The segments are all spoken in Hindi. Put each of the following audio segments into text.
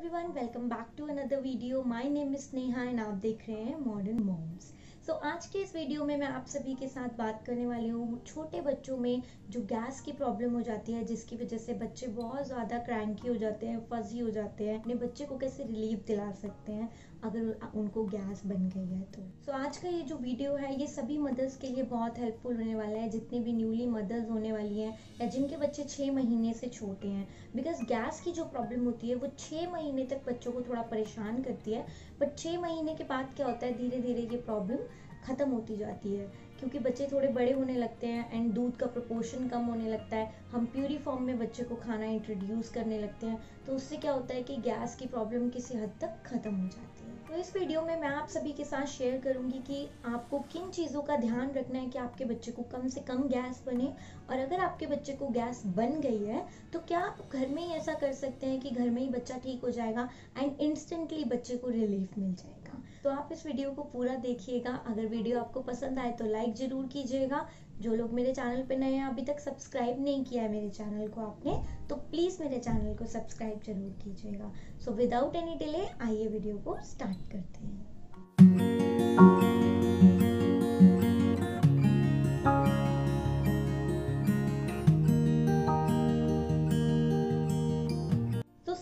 Everyone, welcome back to another video. My name is Sneha and आप देख रहे हैं मॉडर्न मॉम्स। आज के इस वीडियो में मैं आप सभी के साथ बात करने वाली हूँ छोटे बच्चों में जो गैस की प्रॉब्लम हो जाती है, जिसकी वजह से बच्चे बहुत ज़्यादा क्रैंकी हो जाते हैं, फजी हो जाते हैं। अपने बच्चे को कैसे रिलीफ दिला सकते हैं अगर उनको गैस बन गई है तो आज का ये जो वीडियो है ये सभी मदर्स के लिए बहुत हेल्पफुल होने वाला है, जितनी भी न्यूली मदर्स होने वाली हैं या जिनके बच्चे 6 महीने से छोटे हैं। बिकॉज गैस की जो प्रॉब्लम होती है वो 6 महीने तक बच्चों को थोड़ा परेशान करती है, बट 6 महीने के बाद क्या होता है, धीरे धीरे ये प्रॉब्लम ख़त्म होती जाती है क्योंकि बच्चे थोड़े बड़े होने लगते हैं एंड दूध का प्रोपोर्शन कम होने लगता है। हम प्यूरी फॉर्म में बच्चे को खाना इंट्रोड्यूस करने लगते हैं, तो उससे क्या होता है कि गैस की प्रॉब्लम किसी हद तक ख़त्म हो जाती है। तो इस वीडियो में मैं आप सभी के साथ शेयर करूंगी कि आपको किन चीज़ों का ध्यान रखना है कि आपके बच्चे को कम से कम गैस बने, और अगर आपके बच्चे को गैस बन गई है तो क्या आप घर में ही ऐसा कर सकते हैं कि घर में ही बच्चा ठीक हो जाएगा एंड इंस्टेंटली बच्चे को रिलीफ मिल जाएगा। तो आप इस वीडियो को पूरा देखिएगा। अगर वीडियो आपको पसंद आए तो लाइक जरूर कीजिएगा। जो लोग मेरे चैनल पे नए हैं, अभी तक सब्सक्राइब नहीं किया है मेरे चैनल को आपने, तो प्लीज मेरे चैनल को सब्सक्राइब जरूर कीजिएगा। सो विदाउट एनी डिले आइए वीडियो को स्टार्ट करते हैं।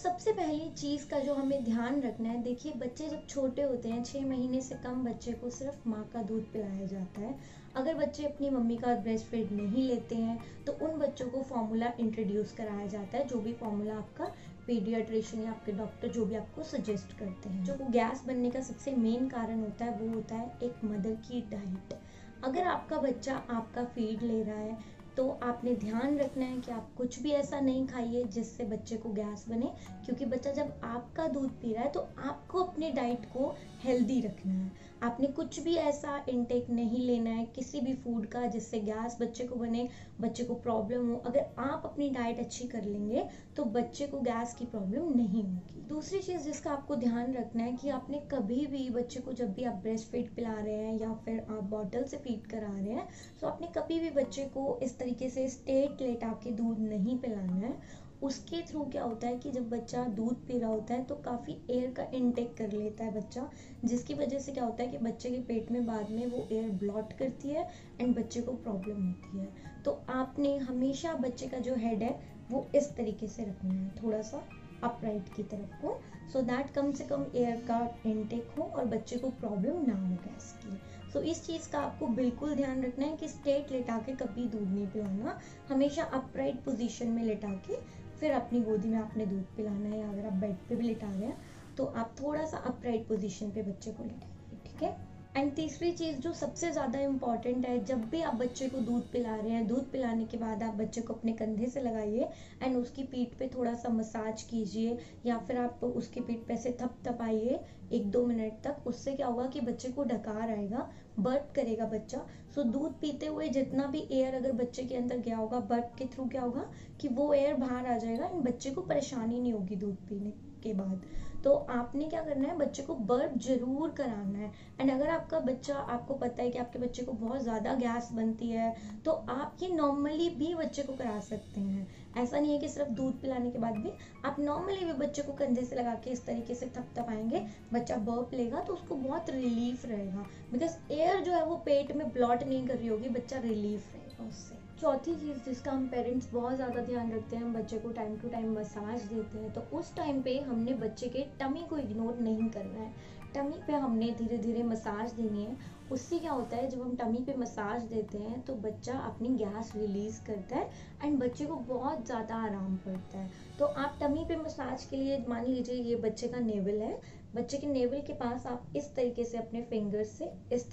सबसे पहली चीज़ का जो हमें ध्यान रखना है, देखिए बच्चे जब छोटे होते हैं 6 महीने से कम बच्चे को सिर्फ माँ का दूध पिलाया जाता है। अगर बच्चे अपनी मम्मी का ब्रेस्ट फीड नहीं लेते हैं तो उन बच्चों को फॉर्मूला इंट्रोड्यूस कराया जाता है, जो भी फॉर्मूला आपका पीडियाट्रिशियन या आपके डॉक्टर जो भी आपको सजेस्ट करते हैं। जो गैस बनने का सबसे मेन कारण होता है वो होता है एक मदर की डाइट। अगर आपका बच्चा आपका फीड ले रहा है तो आपने ध्यान रखना है कि आप कुछ भी ऐसा नहीं खाइए जिससे बच्चे को गैस बने, क्योंकि बच्चा जब आपका दूध पी रहा है तो आपको अपनी डाइट को हेल्दी रखना है। आपने कुछ भी ऐसा इनटेक नहीं लेना है किसी भी फूड का जिससे गैस बच्चे को बने, बच्चे को प्रॉब्लम हो। अगर आप अपनी डाइट अच्छी कर लेंगे तो बच्चे को गैस की प्रॉब्लम नहीं होगी। दूसरी चीज़ जिसका आपको ध्यान रखना है कि आपने कभी भी बच्चे को, जब भी आप ब्रेस्ट फीड पिला रहे हैं या फिर आप बॉटल से फीड करा रहे हैं, तो आपने कभी भी बच्चे को इस तरीके से स्ट्रेट लेटा के दूध नहीं पिलाना है। उसके थ्रू क्या होता है कि जब बच्चा दूध पी रहा होता है तो काफ़ी एयर का इनटेक कर लेता है बच्चा, जिसकी वजह से क्या होता है कि बच्चे के पेट में बाद में वो एयर ब्लॉट करती है एंड बच्चे को प्रॉब्लम होती है। तो आपने हमेशा बच्चे का जो हेड है वो इस तरीके से रखना है, थोड़ा सा अपराइट की तरफ को, सो दैट कम से कम एयर का इनटेक हो और बच्चे को प्रॉब्लम ना हो गैस की। सो इस चीज़ का आपको बिल्कुल ध्यान रखना है कि स्ट्रेट लेटा के कभी दूध नहीं पिलाना, हमेशा अपराइट पोजीशन में लेटा के फिर अपनी गोदी में आपने दूध पिलाना है। या अगर आप बेड पे भी लेटा रहे हैं तो आप थोड़ा सा अपराइट पोजीशन पे बच्चे को लेटाइए, ठीक है। एंड तीसरी चीज़ जो सबसे ज़्यादा इम्पॉर्टेंट है, जब भी आप बच्चे को दूध पिला रहे हैं, दूध पिलाने के बाद आप बच्चे को अपने कंधे से लगाइए एंड उसकी पीठ पे थोड़ा सा मसाज कीजिए, या फिर आप उसकी पीठ पे से थपथपाइए 1-2 मिनट तक। उससे क्या होगा कि बच्चे को डकार आएगा, बर्प करेगा बच्चा। सो दूध पीते हुए जितना भी एयर अगर बच्चे के अंदर गया होगा, बर्प के थ्रू क्या होगा कि वो एयर बाहर आ जाएगा एंड बच्चे को परेशानी नहीं होगी दूध पीने के बाद। तो आपने क्या करना है, बच्चे को बर्प जरूर कराना है। एंड अगर आपका बच्चा, आपको पता है कि आपके बच्चे को बहुत ज़्यादा गैस बनती है, तो आप ये नॉर्मली भी बच्चे को करा सकते हैं। ऐसा नहीं है कि सिर्फ दूध पिलाने के बाद भी, आप नॉर्मली भी बच्चे को कंधे से लगा के इस तरीके से थपथपाएंगे, बच्चा बर्प लेगा तो उसको बहुत रिलीफ रहेगा, बिकॉज एयर जो है वो पेट में ब्लॉट नहीं कर रही होगी, बच्चा रिलीफ रहेगा उससे। चौथी चीज़ जिसका हम पेरेंट्स बहुत ज़्यादा ध्यान रखते हैं, हम बच्चे को टाइम टू टाइम मसाज देते हैं, तो उस टाइम पे हमने बच्चे के टमी को इग्नोर नहीं करना है। टमी पे हमने धीरे धीरे मसाज देनी है। उससे क्या होता है, जब हम टमी पे मसाज देते हैं तो बच्चा अपनी गैस रिलीज़ करता है एंड बच्चे को बहुत ज़्यादा आराम पड़ता है। तो आप टमी पे मसाज के लिए, मान लीजिए ये बच्चे का नेवल है, बच्चे के नेवल के पास आप इस तरीके से अपने फिंगर्स से इस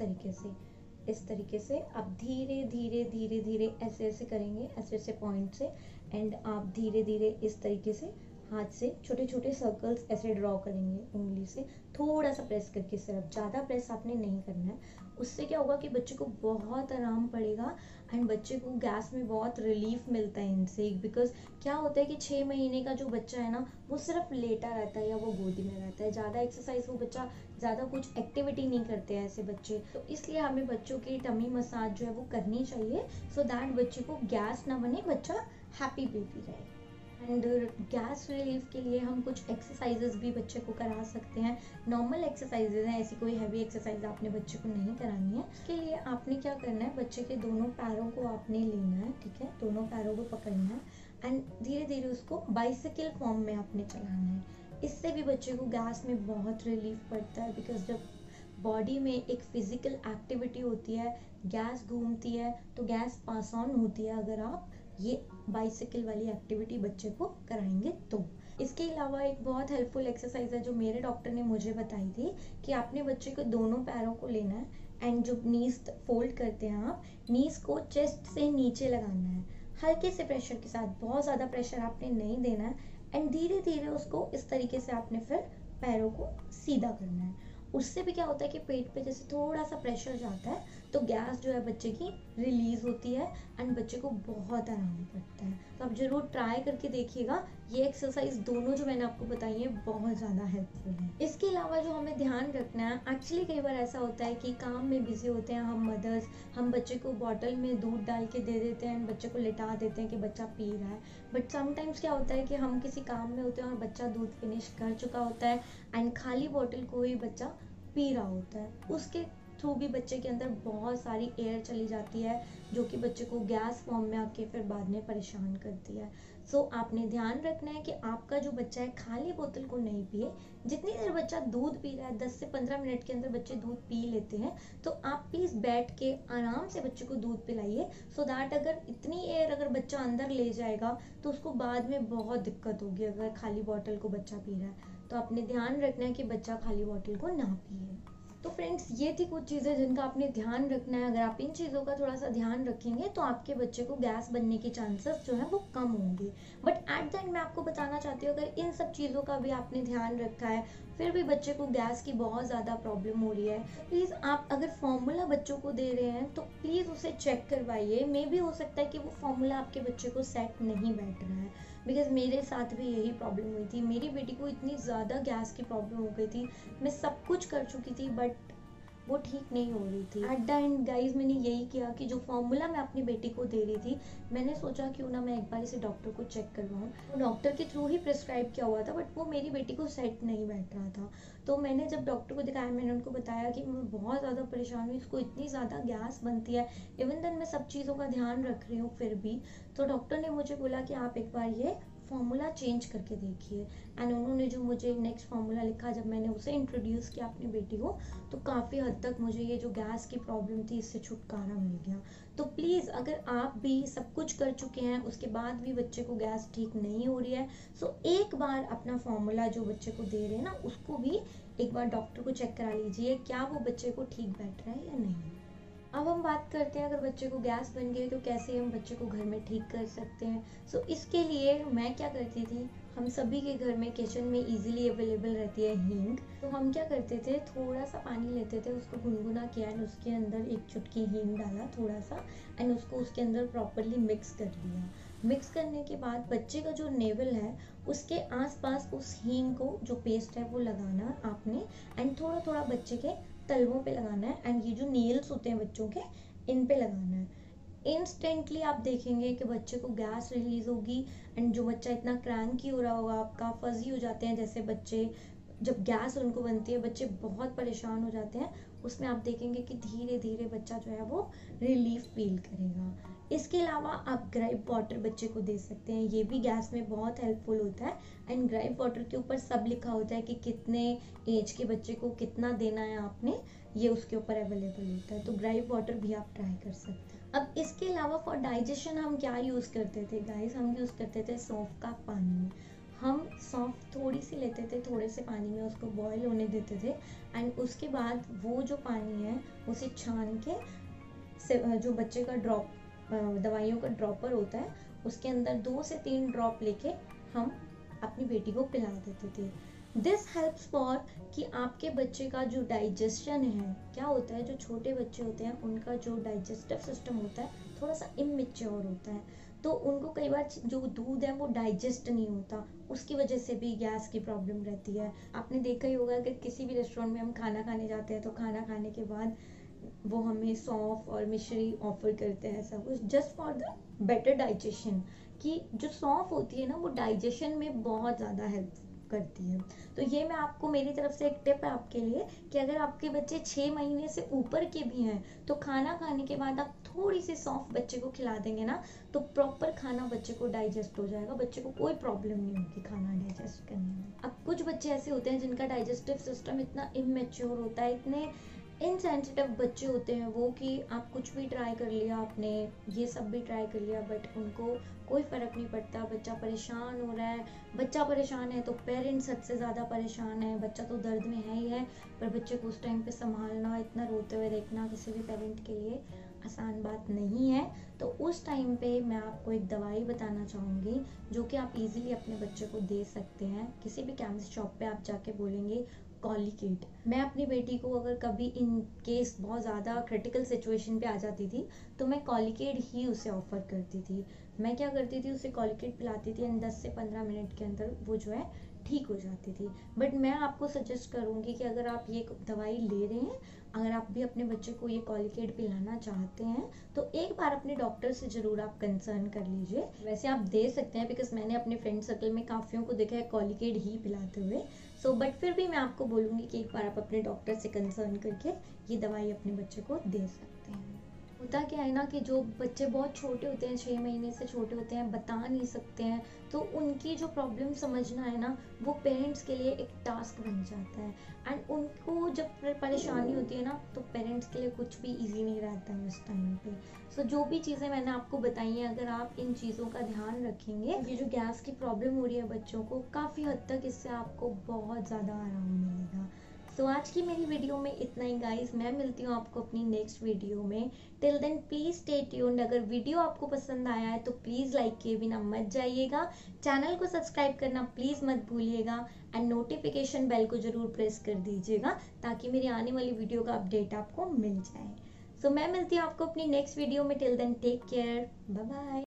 तरीके से आप धीरे धीरे धीरे धीरे ऐसे ऐसे करेंगे, ऐसे ऐसे पॉइंट से, एंड आप धीरे धीरे इस तरीके से हाथ से छोटे छोटे सर्कल्स ऐसे ड्रॉ करेंगे, उंगली से थोड़ा सा प्रेस करके, सिर्फ ज़्यादा प्रेस आपने नहीं करना है। उससे क्या होगा कि बच्चे को बहुत आराम पड़ेगा एंड बच्चे को गैस में बहुत रिलीफ मिलता है इनसे। बिकॉज क्या होता है कि 6 महीने का जो बच्चा है ना, वो सिर्फ लेटा रहता है या वो गोदी में रहता है, ज़्यादा एक्सरसाइज वो बच्चा, ज़्यादा कुछ एक्टिविटी नहीं करते हैं ऐसे बच्चे। तो इसलिए हमें बच्चों की टमी मसाज जो है वो करनी चाहिए, सो दैट बच्चे को गैस ना बने, बच्चा हैप्पी बेबी रहे। एंड गैस रिलीफ के लिए हम कुछ एक्सरसाइजेस भी बच्चे को करा सकते हैं। नॉर्मल एक्सरसाइजेज हैं, ऐसी कोई हैवी एक्सरसाइज आपने बच्चे को नहीं करानी है। इसके लिए आपने क्या करना है, बच्चे के दोनों पैरों को आपने लेना है, ठीक है, दोनों पैरों को पकड़ना है एंड धीरे धीरे उसको बाइसिकल फॉर्म में आपने चलाना है। इससे भी बच्चे को गैस में बहुत रिलीफ पड़ता है, बिकॉज जब बॉडी में एक फिजिकल एक्टिविटी होती है, गैस घूमती है, तो गैस पास ऑन होती है अगर आप ये बाइसिकल वाली एक्टिविटी बच्चे को कराएंगे तो। इसके अलावा एक बहुत हेल्पफुल एक्सरसाइज है जो मेरे डॉक्टर ने मुझे बताई थी, कि आपने बच्चे को दोनों पैरों को लेना है एंड जो नीज फोल्ड करते हैं आप, नीज को चेस्ट से नीचे लगाना है हल्के से प्रेशर के साथ, बहुत ज़्यादा प्रेशर आपने नहीं देना है एंड धीरे धीरे उसको इस तरीके से आपने फिर पैरों को सीधा करना है। उससे भी क्या होता है कि पेट पे जैसे थोड़ा सा प्रेशर जाता है तो गैस जो है बच्चे की रिलीज होती है एंड बच्चे को बहुत आराम पड़ता है। तो आप जरूर ट्राई करके देखिएगा। ये एक्सरसाइज दोनों जो मैंने आपको बताई है बहुत ज़्यादा हेल्पफुल है। इसके अलावा जो हमें ध्यान रखना है, एक्चुअली कई बार ऐसा होता है कि काम में बिजी होते हैं हम मदर्स, हम बच्चे को बॉटल में दूध डाल के दे देते हैं एंड बच्चे को लिटा देते हैं कि बच्चा पी रहा है। बट समटाइम्स क्या होता है कि हम किसी काम में होते हैं और बच्चा दूध फिनिश कर चुका होता है एंड खाली बॉटल को ही बच्चा पी रहा होता है, उसके थ्रू भी बच्चे के अंदर बहुत सारी एयर चली जाती है जो कि बच्चे को गैस फॉर्म में आके फिर बाद में परेशान करती है। सो आपने ध्यान रखना है कि आपका जो बच्चा है खाली बोतल को नहीं पिए। जितनी देर बच्चा दूध पी रहा है, 10 से 15 मिनट के अंदर बच्चे दूध पी लेते हैं, तो आप प्लीज बैठ के आराम से बच्चे को दूध पिलाइए, सो दैट अगर इतनी एयर अगर बच्चा अंदर ले जाएगा तो उसको बाद में बहुत दिक्कत होगी अगर खाली बॉटल को बच्चा पी रहा है। तो आपने ध्यान रखना है कि बच्चा खाली बॉटल को ना पिए। तो फ्रेंड्स, ये थी कुछ चीज़ें जिनका आपने ध्यान रखना है। अगर आप इन चीज़ों का थोड़ा सा ध्यान रखेंगे तो आपके बच्चे को गैस बनने के चांसेस जो है वो कम होंगे। बट एट द एंड मैं आपको बताना चाहती हूँ, अगर इन सब चीज़ों का भी आपने ध्यान रखा है फिर भी बच्चे को गैस की बहुत ज़्यादा प्रॉब्लम हो रही है, प्लीज़ आप अगर फॉर्मूला बच्चों को दे रहे हैं तो प्लीज़ उसे चेक करवाइए। मे भी हो सकता है कि वो फॉर्मूला आपके बच्चे को सेट नहीं बैठ रहा है, बिकॉज मेरे साथ भी यही प्रॉब्लम हुई थी। मेरी बेटी को इतनी ज़्यादा गैस की प्रॉब्लम हो गई थी, मैं सब कुछ कर चुकी थी बट वो ठीक नहीं हो रही थी। एट द एंड गाइज मैंने यही किया कि जो फॉर्मूला मैं अपनी बेटी को दे रही थी, मैंने सोचा क्यों ना मैं एक बार इसे डॉक्टर को चेक करवाऊँ। तो डॉक्टर के थ्रू ही प्रिस्क्राइब किया हुआ था बट वो मेरी बेटी को सेट नहीं बैठ रहा था। तो मैंने जब डॉक्टर को दिखाया, मैंने उनको बताया कि मैं बहुत ज़्यादा परेशान हूँ, इसको इतनी ज़्यादा गैस बनती है, इवन देन मैं सब चीज़ों का ध्यान रख रही हूँ फिर भी। तो डॉक्टर ने मुझे बोला कि आप एक बार ये फॉर्मूला चेंज करके देखिए एंड उन्होंने जो मुझे नेक्स्ट फॉर्मूला लिखा, जब मैंने उसे इंट्रोड्यूस किया अपनी बेटी को, तो काफ़ी हद तक मुझे ये जो गैस की प्रॉब्लम थी इससे छुटकारा मिल गया। तो प्लीज़ अगर आप भी सब कुछ कर चुके हैं उसके बाद भी बच्चे को गैस ठीक नहीं हो रही है, सो एक बार अपना फॉर्मूला जो बच्चे को दे रहे हैं ना उसको भी एक बार डॉक्टर को चेक करा लीजिए क्या वो बच्चे को ठीक बैठ रहा है या नहीं। अब हम बात करते हैं अगर बच्चे को गैस बन गई तो कैसे हम बच्चे को घर में ठीक कर सकते हैं। सो इसके लिए मैं क्या करती थी, हम सभी के घर में किचन में इजीली अवेलेबल रहती है हींग। तो हम क्या करते थे, थोड़ा सा पानी लेते थे, उसको गुनगुना किया एंड उसके अंदर एक चुटकी हींग डाला थोड़ा सा एंड उसको उसके अंदर प्रॉपरली मिक्स कर दिया। मिक्स करने के बाद बच्चे का जो नेवल है उसके आसपास उस हींग को जो पेस्ट है वो लगाना आपने एंड थोड़ा थोड़ा बच्चे के तलवों पे लगाना है एंड ये जो नेल्स होते हैं बच्चों के इन पे लगाना है। इंस्टेंटली आप देखेंगे कि बच्चे को गैस रिलीज होगी एंड जो बच्चा इतना क्रैंकी हो रहा होगा, आपका फजी हो जाते हैं जैसे बच्चे, जब गैस उनको बनती है बच्चे बहुत परेशान हो जाते हैं, उसमें आप देखेंगे कि धीरे धीरे बच्चा जो है वो रिलीफ फील करेगा। इसके अलावा आप ग्राइप वाटर बच्चे को दे सकते हैं, ये भी गैस में बहुत हेल्पफुल होता है एंड ग्राइप वाटर के ऊपर सब लिखा होता है कि कितने एज के बच्चे को कितना देना है आपने, ये उसके ऊपर अवेलेबल होता है। तो ग्राइप वाटर भी आप ट्राई कर सकते हैं। अब इसके अलावा फॉर डाइजेशन हम क्या यूज़ करते थे गाइस, हम यूज़ करते थे सौंफ का पानी। हम सौंफ थोड़ी सी लेते थे, थोड़े से पानी में उसको बॉईल होने देते थे एंड उसके बाद वो जो पानी है उसे छान के जो बच्चे का ड्रॉप दवाइयों का ड्रॉपर होता है उसके अंदर 2 से 3 ड्रॉप लेके हम अपनी बेटी को पिला देते थे। दिस हेल्प्स फॉर कि आपके बच्चे का जो डाइजेशन है, क्या होता है जो छोटे बच्चे होते हैं उनका जो डाइजेस्टिव सिस्टम होता है थोड़ा सा इमेच्योर होता है, तो उनको कई बार जो दूध है वो डाइजेस्ट नहीं होता, उसकी वजह से भी गैस की प्रॉब्लम रहती है। आपने देखा ही होगा कि किसी भी रेस्टोरेंट में हम खाना खाने जाते हैं तो खाना खाने के बाद वो हमें सौंफ और मिश्री ऑफर करते हैं, सब कुछ just for the better digestion, कि जो सौंफ होती है ना वो डाइजेशन में बहुत ज़्यादा हेल्प करती है। तो ये मैं आपको, मेरी तरफ से एक टिप है आपके लिए कि अगर आपके बच्चे 6 महीने से ऊपर के भी हैं तो खाना खाने के बाद आप थोड़ी सी सौंफ बच्चे को खिला देंगे ना, तो प्रॉपर खाना बच्चे को डाइजेस्ट हो जाएगा, बच्चे को कोई प्रॉब्लम नहीं होगी खाना डाइजेस्ट करने में। अब कुछ बच्चे ऐसे होते हैं जिनका डाइजेस्टिव सिस्टम इतना इमेच्योर होता है, इतने इनसेंसिटिव बच्चे होते हैं वो, कि आप कुछ भी ट्राई कर लिया, आपने ये सब भी ट्राई कर लिया बट उनको कोई फ़र्क नहीं पड़ता, बच्चा परेशान हो रहा है। बच्चा परेशान है तो पेरेंट्स हद से ज़्यादा परेशान है, बच्चा तो दर्द में है ही है, पर बच्चे को उस टाइम पे संभालना, इतना रोते हुए देखना किसी भी पेरेंट के लिए आसान बात नहीं है। तो उस टाइम पे मैं आपको एक दवाई बताना चाहूँगी जो कि आप इजीली अपने बच्चे को दे सकते हैं। किसी भी केमिस्ट शॉप पे आप जाके बोलेंगे कॉलिकेट। मैं अपनी बेटी को अगर कभी इन केस बहुत ज़्यादा क्रिटिकल सिचुएशन पे आ जाती थी तो मैं कॉलिकेट ही उसे ऑफ़र करती थी। मैं क्या करती थी, उसे कॉलिकेट पिलाती थी एंड 10 से 15 मिनट के अंदर वो जो है ठीक हो जाती थी। बट मैं आपको सजेस्ट करूँगी कि अगर आप ये दवाई ले रहे हैं, अगर आप भी अपने बच्चे को ये कॉलिकेट पिलाना चाहते हैं तो एक बार अपने डॉक्टर से ज़रूर आप कंसर्न कर लीजिए। वैसे आप दे सकते हैं बिकॉज मैंने अपने फ्रेंड सर्कल में काफ़ियों को देखा है कॉलिकेट ही पिलाते हुए। बट फिर भी मैं आपको बोलूँगी कि एक बार आप अपने डॉक्टर से कंसर्न करके ये दवाई अपने बच्चे को दे सकते हैं। होता क्या है ना कि जो बच्चे बहुत छोटे होते हैं, 6 महीने से छोटे होते हैं, बता नहीं सकते हैं, तो उनकी जो प्रॉब्लम समझना है ना वो पेरेंट्स के लिए एक टास्क बन जाता है। एंड उनको जब परेशानी होती है ना तो पेरेंट्स के लिए कुछ भी इजी नहीं रहता है उस टाइम पे। जो भी चीज़ें मैंने आपको बताई हैं, अगर आप इन चीज़ों का ध्यान रखेंगे, ये जो गैस की प्रॉब्लम हो रही है बच्चों को, काफ़ी हद तक इससे आपको बहुत ज़्यादा आराम मिलेगा। आज की मेरी वीडियो में इतना ही गाइस, मैं मिलती हूँ आपको अपनी नेक्स्ट वीडियो में। Till then please stay tuned. अगर वीडियो आपको पसंद आया है तो प्लीज लाइक किए बिना मत जाइएगा, चैनल को सब्सक्राइब करना प्लीज मत भूलिएगा एंड नोटिफिकेशन बेल को जरूर प्रेस कर दीजिएगा ताकि मेरी आने वाली वीडियो का अपडेट आपको मिल जाए। मैं मिलती हूँ आपको अपनी नेक्स्ट वीडियो में। Till then take care, bye bye.